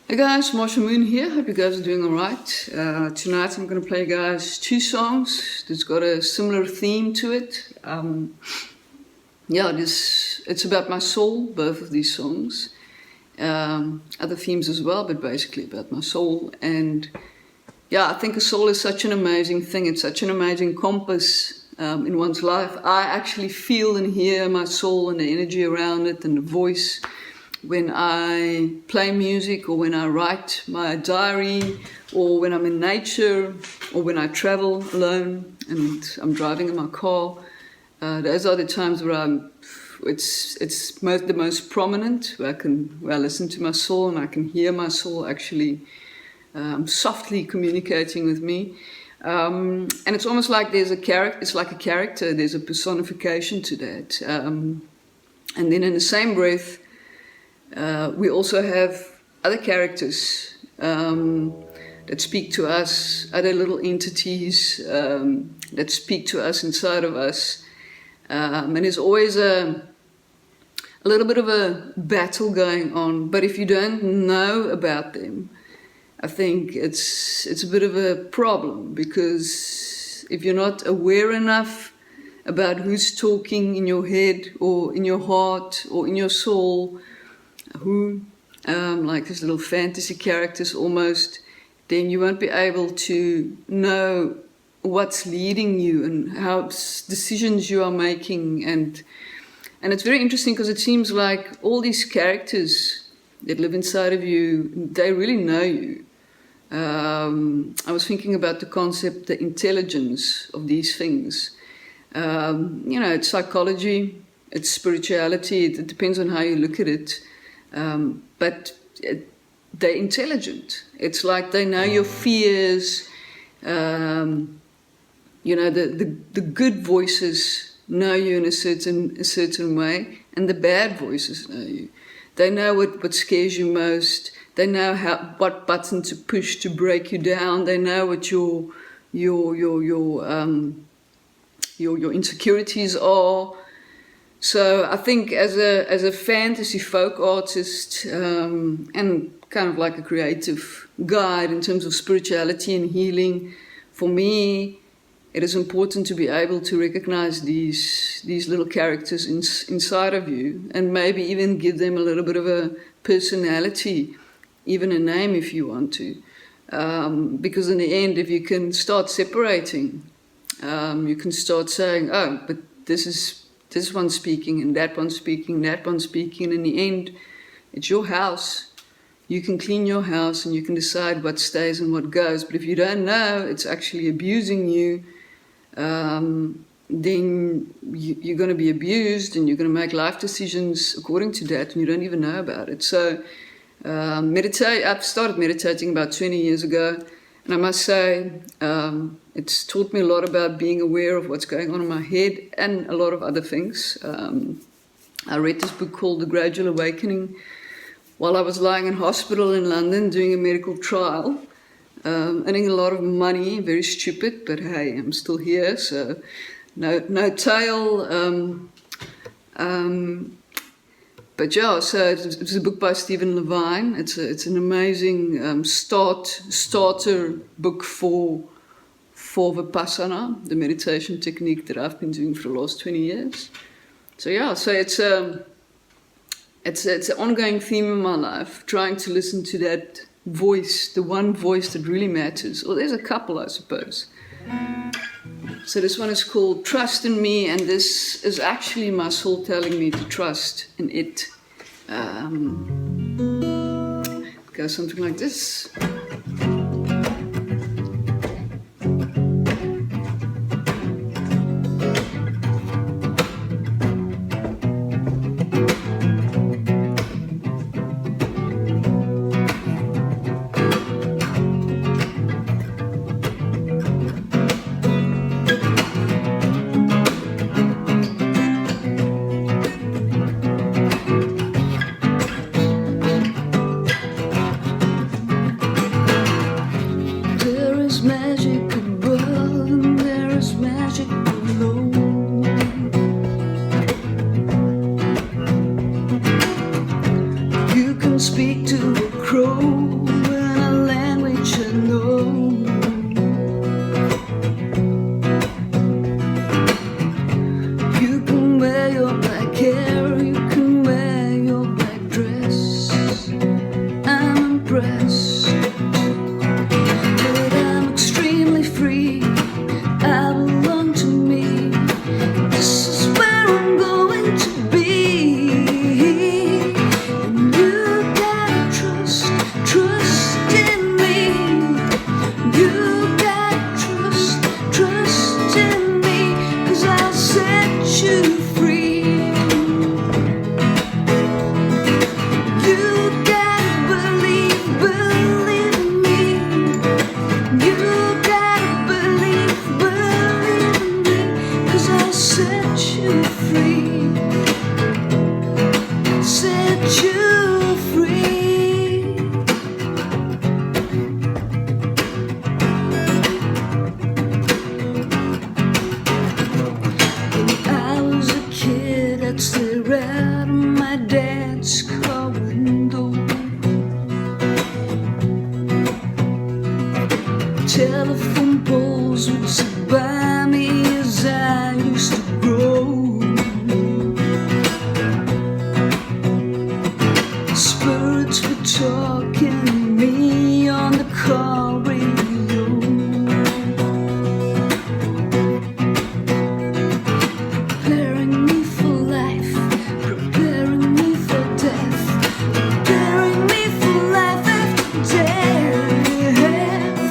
Hey guys, Marcia here. Hope you guys are doing alright. Tonight I'm going to play you guys two songs that's got a similar theme to it. It's about my soul, both of these songs. Other themes as well, but basically about my soul. And yeah, I think a soul is such an amazing thing. It's such an amazing compass in one's life. I actually feel and hear my soul and the energy around it and the voice when I play music or when I write my diary or when I'm in nature or when I travel alone and I'm driving in my car. Those are the times where it's the most prominent, where I listen to my soul and I can hear my soul actually softly communicating with me. And it's almost like there's a character, it's like a character, there's a personification to that. And then in the same breath, we also have other characters that speak to us, other little entities that speak to us inside of us. And there's always a little bit of a battle going on. But if you don't know about them, I think it's a bit of a problem, because if you're not aware enough about who's talking in your head or in your heart or in your soul, who, like these little fantasy characters almost, then you won't be able to know what's leading you and how decisions you are making. And it's very interesting because it seems like all these characters that live inside of you, they really know you. I was thinking about the concept, the intelligence of these things. It's psychology, it's spirituality, it depends on how you look at it. But they're intelligent. It's like they know your fears. The good voices know you in a certain way, and the bad voices know you. They know what scares you most. They know what button to push to break you down. They know what your insecurities are. So I think as a fantasy folk artist and kind of like a creative guide in terms of spirituality and healing, for me it is important to be able to recognize these little characters inside of you, and maybe even give them a little bit of a personality, even a name if you want to. Because in the end, if you can start separating, you can start saying, oh, but this one's speaking, and that one's speaking, that one's speaking. And in the end, it's your house. You can clean your house and you can decide what stays and what goes. But if you don't know it's actually abusing you, then you're going to be abused and you're going to make life decisions according to that, and you don't even know about it. So I've started meditating about 20 years ago. And I must say, it's taught me a lot about being aware of what's going on in my head and a lot of other things. I read this book called The Gradual Awakening while I was lying in hospital in London doing a medical trial, earning a lot of money, very stupid, but hey, I'm still here, so no tail. But yeah, so it's a book by Stephen Levine. It's an amazing starter book for Vipassana, the meditation technique that I've been doing for the last 20 years. So yeah, so it's an ongoing theme in my life, trying to listen to that voice, the one voice that really matters. Or there's a couple, I suppose. So this one is called Trust in Me, and this is actually my soul telling me to trust in it. It goes something like this. crow in a language I know. You can wear your black hair, you can wear your black dress. I'm impressed, but I'm extremely free. I belong to me. This is where I'm going to be. And you gotta trust in me. You gotta trust in me, 'cause I'll set you free. You gotta believe in me. You gotta believe in me, 'cause I'll set you free. Set you free. When I was a kid, I'd stare out of my dad's car window. Telephone poles would sit by me as I used to grow. Spirits were talking to me on the car radio. Preparing me for life, preparing me for death, preparing me for life after death.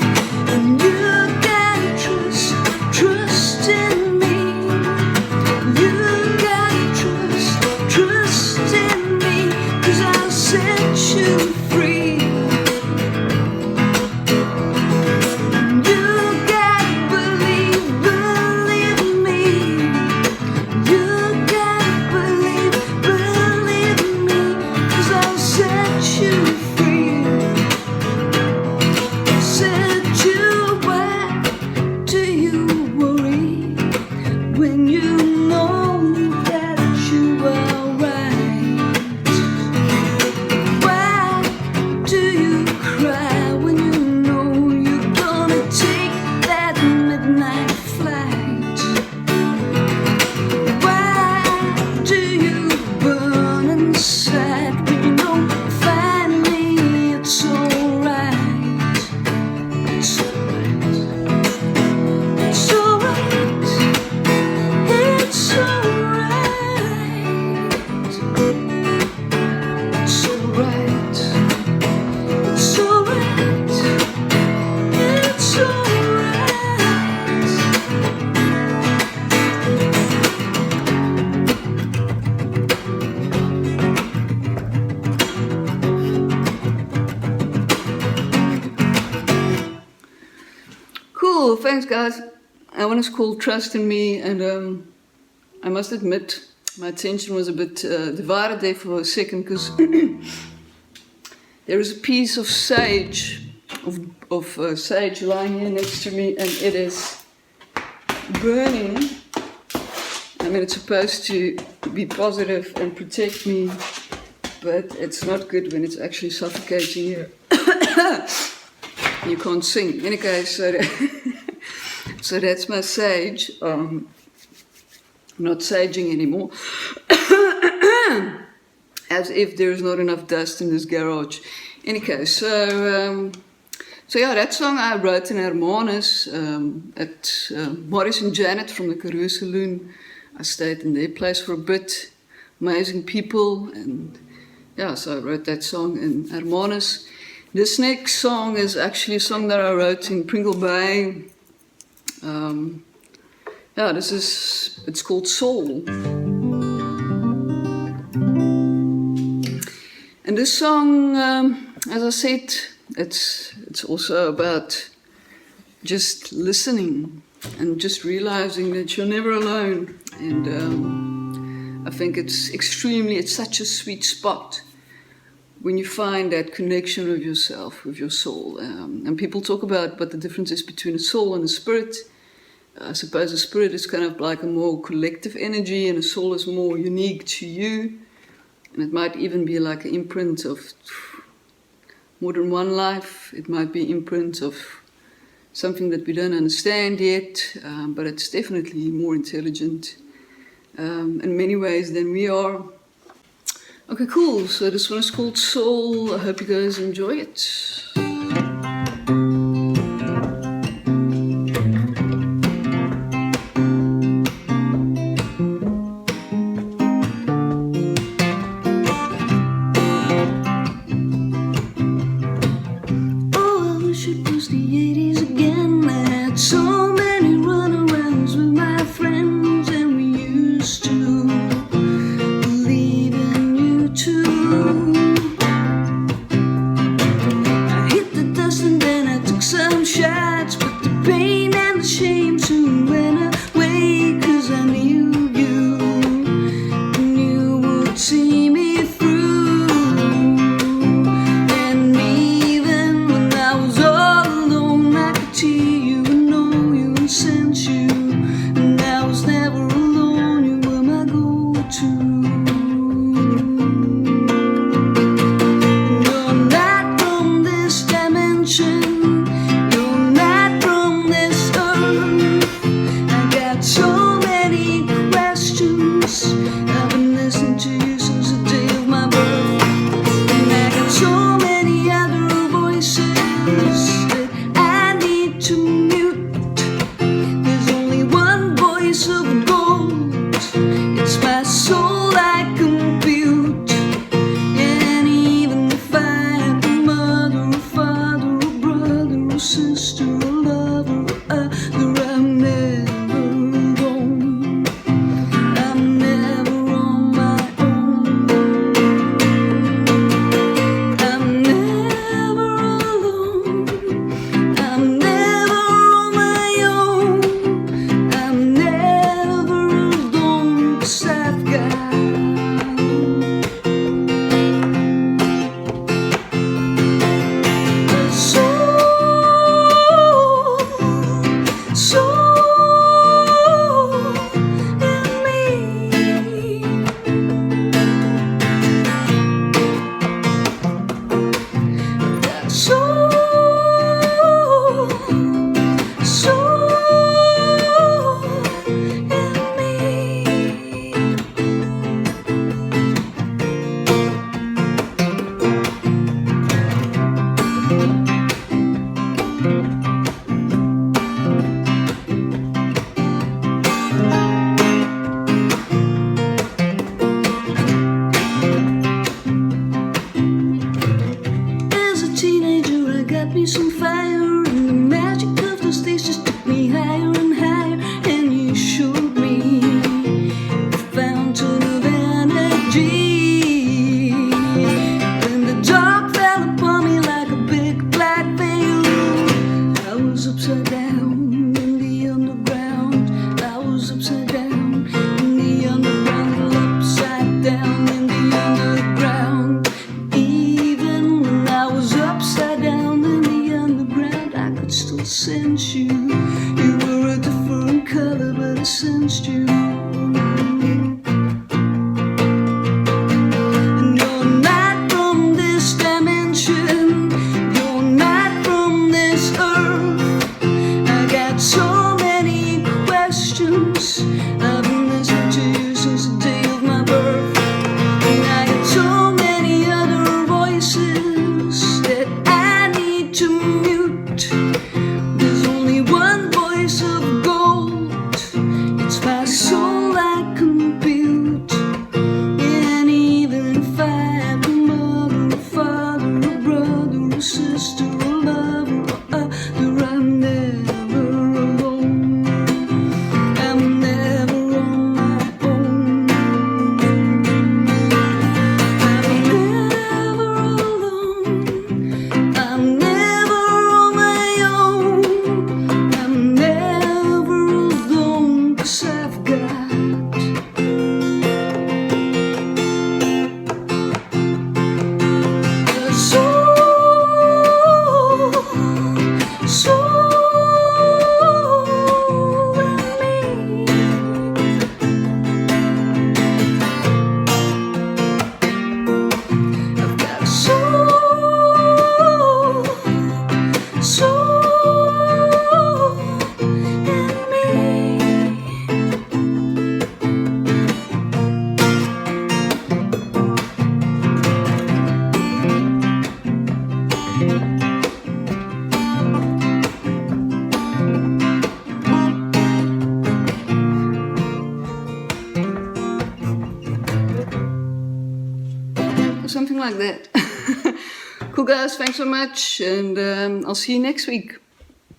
And you gotta trust in me. You gotta trust in me, 'cause I'll set you free. You gotta believe in me. You gotta believe in me, 'cause I'll set you free. Set you. Why do you worry when you know that you are right? Why do you cry when you know you're gonna take that midnight flight? Why do you burn inside when you know finally it's alright? It's alright. It's alright. It's alright. It's alright. It's alright. It's alright. Cool, thanks guys. That one is called Trust in Me, and I must admit my attention was a bit divided there for a second, because there is a piece of sage, of sage lying here next to me, and it is burning. I mean, it's supposed to be positive and protect me, but it's not good when it's actually suffocating you. You can't sing. In any case, so that's my sage. Not saging anymore. As if there's not enough dust in this garage. In any case, so yeah, that song I wrote in Hermanus at Morris and Janet from the Karoo Saloon. I stayed in their place for a bit. Amazing people, and yeah, so I wrote that song in Hermanus. This next song is actually a song that I wrote in Pringle Bay. Yeah, it's called Soul. And this song, as I said, it's also about just listening and just realizing that you're never alone. And I think it's such a sweet spot when you find that connection with yourself, with your soul. And people talk about what the difference is between a soul and a spirit. I suppose a spirit is kind of like a more collective energy, and a soul is more unique to you. And it might even be like an imprint of more than one life. It might be imprints of something that we don't understand yet, but it's definitely more intelligent in many ways than we are. Okay, cool. So this one is called Soul. I hope you guys enjoy it. something like that. Cool guys, thanks so much, and I'll see you next week.